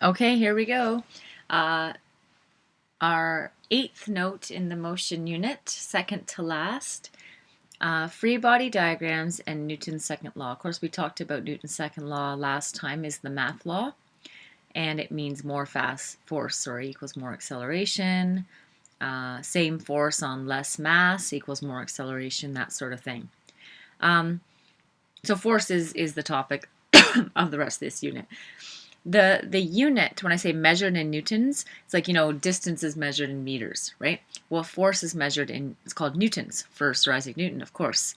Okay, here we go. Our eighth note in the motion unit, second to last, free body diagrams and Newton's second law. Of course, we talked about Newton's second law last time is the math law, and it means more force equals more acceleration. Same force on less mass equals more acceleration, that sort of thing. So force is the topic of the rest of this unit. The unit, when I say measured in newtons, it's like, distance is measured in meters, right? Well, force is measured in, it's called newtons for Sir Isaac Newton, of course.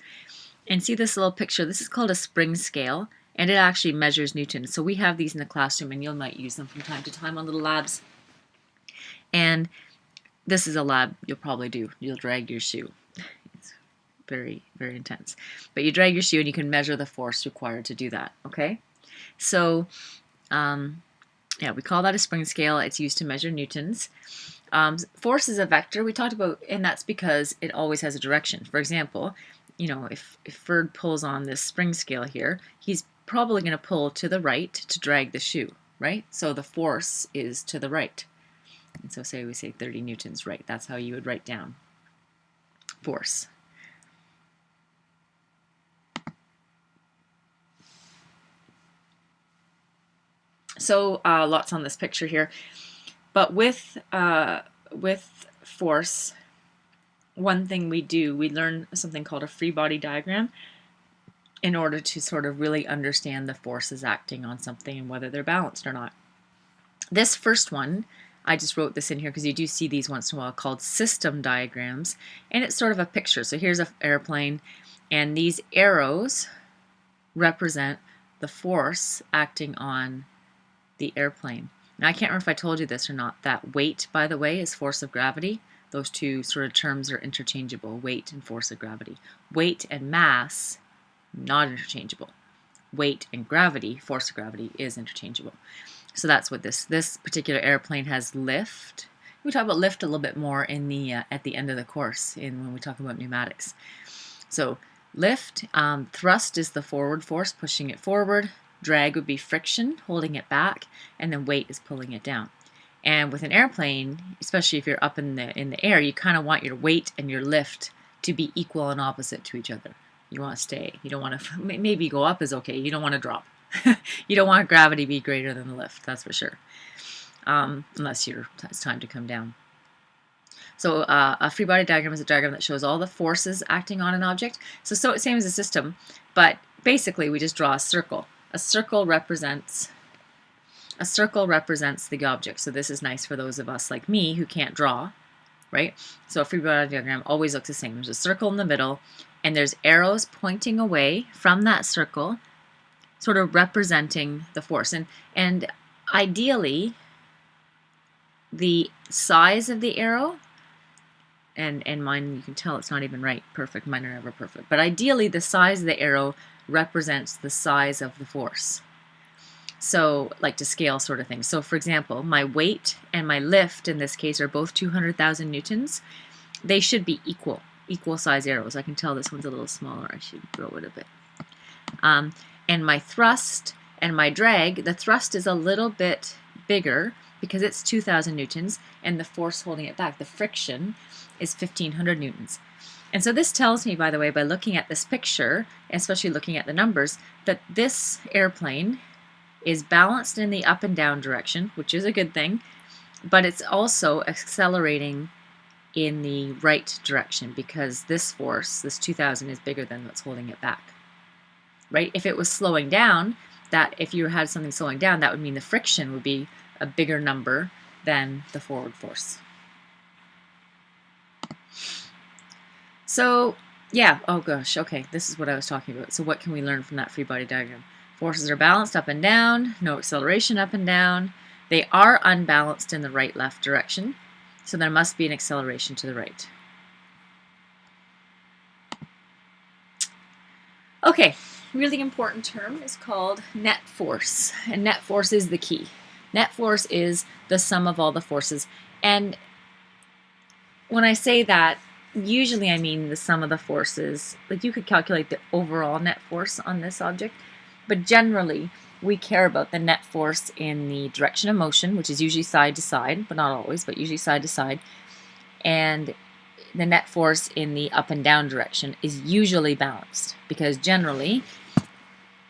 And see this little picture, this is called a spring scale, and it actually measures newtons. So we have these in the classroom, and you might use them from time to time on little labs. And this is a lab you'll probably do. You'll drag your shoe. It's very, very intense. But you drag your shoe and you can measure the force required to do that, okay? So yeah, we call that a spring scale. It's used to measure newtons. Force is a vector we talked about, and that's because it always has a direction. For example, if Ferd pulls on this spring scale here, he's probably going to pull to the right to drag the shoe, right? So the force is to the right. And so say we say 30 newtons, right? That's how you would write down force. So lots on this picture here, but with force, one thing we learn something called a free body diagram in order to sort of really understand the forces acting on something and whether they're balanced or not. This first one, I just wrote this in here because you do see these once in a while, called system diagrams, and it's sort of a picture. So here's an airplane, and these arrows represent the force acting on the airplane. Now, I can't remember if I told you this or not, that weight, by the way, is force of gravity. Those two sort of terms are interchangeable, weight and force of gravity. Weight and mass, not interchangeable. Weight and gravity, force of gravity, is interchangeable. So that's what this particular airplane has lift. We talk about lift a little bit more in the at the end of the course when we talk about pneumatics. So lift, thrust is the forward force pushing it forward. Drag would be friction, holding it back, and then weight is pulling it down. And with an airplane, especially if you're up in the air, you kind of want your weight and your lift to be equal and opposite to each other. You want to stay. You don't want to, maybe go up is okay. You don't want to drop. You don't want gravity to be greater than the lift, that's for sure. Unless it's time to come down. So a free body diagram is a diagram that shows all the forces acting on an object. So same as a system, but basically we just draw a circle. A circle represents the object. So this is nice for those of us like me who can't draw, right? So a free body diagram always looks the same. There's a circle in the middle, and there's arrows pointing away from that circle, sort of representing the force. And ideally, the size of the arrow, and mine, you can tell it's not even right, perfect, mine are never perfect, but ideally the size of the arrow represents the size of the force. So like to scale sort of thing. So for example, my weight and my lift in this case are both 200,000 newtons. They should be equal size arrows. I can tell this one's a little smaller. I should grow it a bit. And my thrust and my drag, the thrust is a little bit bigger because it's 2,000 newtons, and the force holding it back, the friction, is 1,500 newtons. And so this tells me, by the way, by looking at this picture, especially looking at the numbers, that this airplane is balanced in the up and down direction, which is a good thing, but it's also accelerating in the right direction because this force, this 2,000, is bigger than what's holding it back. Right? If it was slowing down, if you had something slowing down, that would mean the friction would be a bigger number than the forward force. So yeah, oh gosh, okay, this is what I was talking about. So what can we learn from that free body diagram? Forces are balanced up and down, no acceleration up and down. They are unbalanced in the right-left direction, so there must be an acceleration to the right. Okay, really important term is called net force, and net force is the key. Net force is the sum of all the forces, and when I say that, usually I mean the sum of the forces. Like you could calculate the overall net force on this object, but generally we care about the net force in the direction of motion, which is usually side to side, but not always, but usually side to side. And the net force in the up and down direction is usually balanced, because generally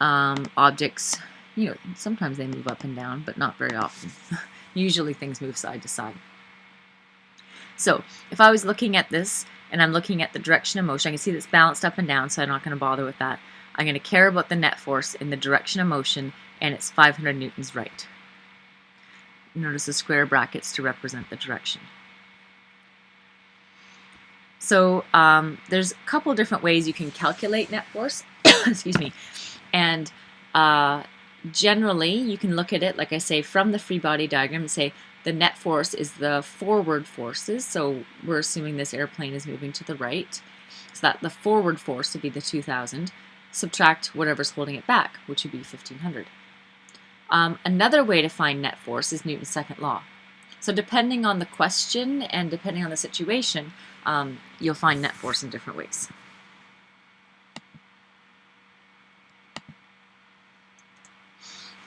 objects, sometimes they move up and down, but not very often. Usually things move side to side. So if I was looking at this and I'm looking at the direction of motion, I can see that's balanced up and down, so I'm not going to bother with that. I'm going to care about the net force in the direction of motion, and it's 500 newtons right. Notice the square brackets to represent the direction. So there's a couple different ways you can calculate net force. Excuse me. And generally, you can look at it, like I say, from the free body diagram and say the net force is the forward forces. So we're assuming this airplane is moving to the right. So that the forward force would be the 2,000. Subtract whatever's holding it back, which would be 1,500. Another way to find net force is Newton's second law. So depending on the question and depending on the situation, you'll find net force in different ways.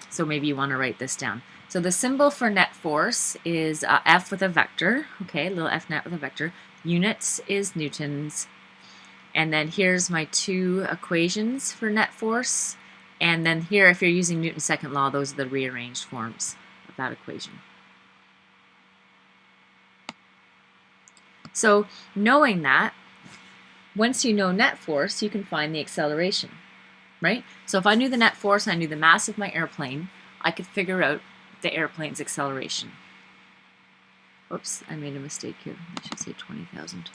So maybe you want to write this down. So the symbol for net force is F with a vector, okay, little F net with a vector. Units is newtons. And then here's my two equations for net force. And then here, if you're using Newton's second law, those are the rearranged forms of that equation. So knowing that, once you know net force, you can find the acceleration, right? So if I knew the net force and I knew the mass of my airplane, I could figure out the airplane's acceleration. Oops, I made a mistake here. I should say 20,000.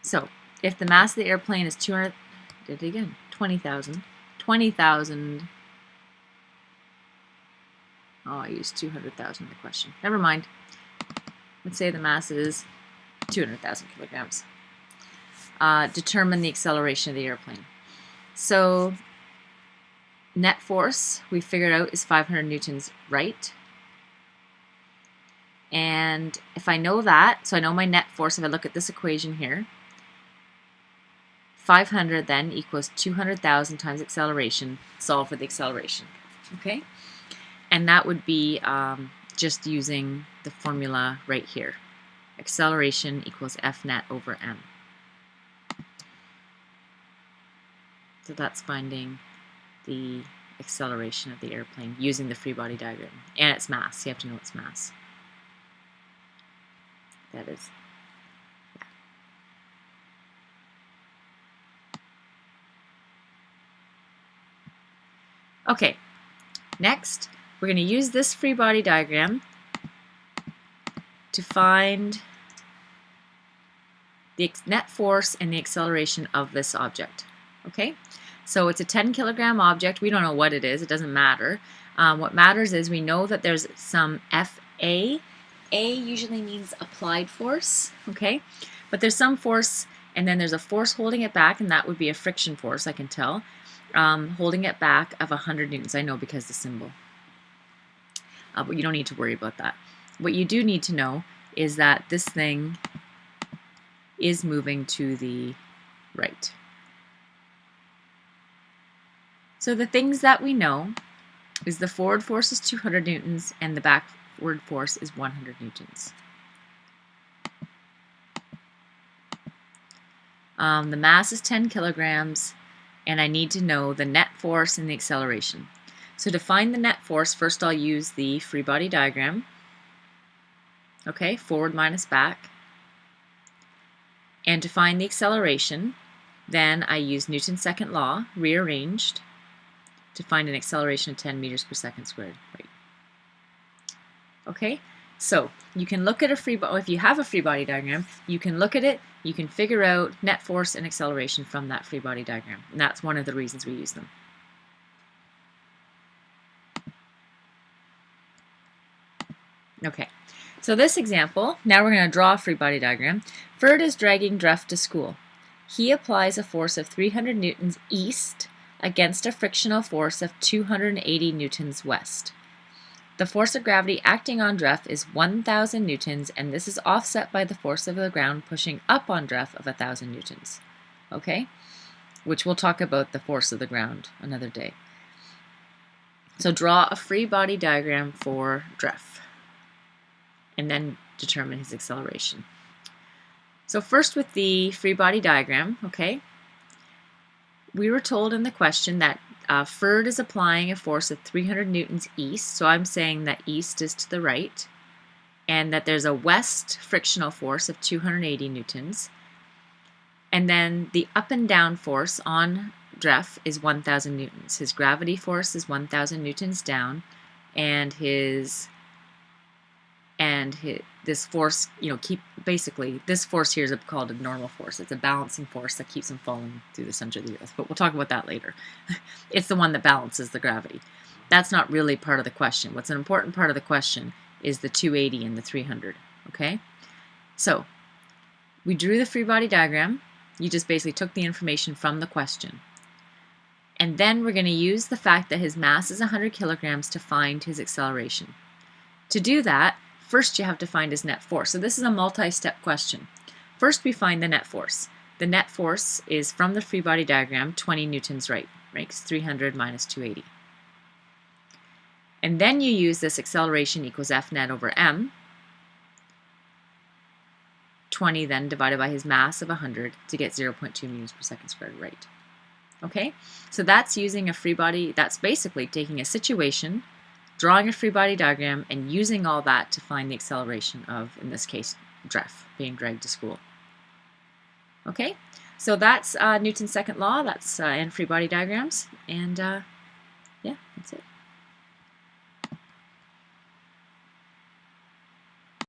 So if the mass of the airplane is 20,000. 20,000. Oh, I used 200,000 in the question. Never mind. Let's say the mass is 200,000 kilograms. Determine the acceleration of the airplane. So net force, we figured out, is 500 newtons right. And if I know that, so I know my net force, if I look at this equation here, 500 then equals 200,000 times acceleration. Solve for the acceleration. Okay? And that would be just using the formula right here. Acceleration equals F net over m. So that's finding the acceleration of the airplane using the free body diagram. And its mass. You have to know its mass. That is. Okay, next we're going to use this free body diagram to find the net force and the acceleration of this object. Okay, so it's a 10 kilogram object. We don't know what it is. It doesn't matter. What matters is we know that there's some FA. A usually means applied force, okay? But there's some force, and then there's a force holding it back, and that would be a friction force, I can tell. Holding it back of 100 newtons. I know because the symbol. But you don't need to worry about that. What you do need to know is that this thing is moving to the right. So the things that we know is the forward force is 200 newtons and the backward force is 100 newtons. The mass is 10 kilograms. And I need to know the net force and the acceleration. So to find the net force, first I'll use the free body diagram. Okay, forward minus back. And to find the acceleration, then I use Newton's second law, rearranged, to find an acceleration of 10 meters per second squared. Right. Okay, so you can look at a free body, if you have a free body diagram, you can look at it, you can figure out net force and acceleration from that free body diagram. And that's one of the reasons we use them. Okay, so this example, now we're going to draw a free body diagram. Ferd is dragging Druff to school. He applies a force of 300 newtons east against a frictional force of 280 newtons west. The force of gravity acting on Dreff is 1,000 newtons, and this is offset by the force of the ground pushing up on Dreff of 1,000 newtons. Okay? Which we'll talk about the force of the ground another day. So draw a free body diagram for Dreff, and then determine his acceleration. So first with the free body diagram, okay, we were told in the question that Ferd is applying a force of 300 newtons east, so I'm saying that east is to the right, and that there's a west frictional force of 280 newtons, and then the up and down force on Dreff is 1,000 newtons. His gravity force is 1,000 newtons down, and this force, basically, this force here is called a normal force. It's a balancing force that keeps him falling through the center of the earth, but we'll talk about that later. It's the one that balances the gravity. That's not really part of the question. What's an important part of the question is the 280 and the 300, okay? So, we drew the free body diagram. You just basically took the information from the question. And then we're going to use the fact that his mass is 100 kilograms to find his acceleration. To do that, first you have to find his net force. So this is a multi-step question. First we find the net force. The net force is from the free body diagram 20 newtons right? It's 300 minus 280. And then you use this acceleration equals F net over m, 20 then divided by his mass of 100 to get 0.2 meters per second squared right. Okay, so that's using a free body, that's basically taking a situation, drawing a free body diagram, and using all that to find the acceleration of, in this case, Dreff being dragged to school. Okay, so that's Newton's second law, that's and free body diagrams, and yeah, that's it.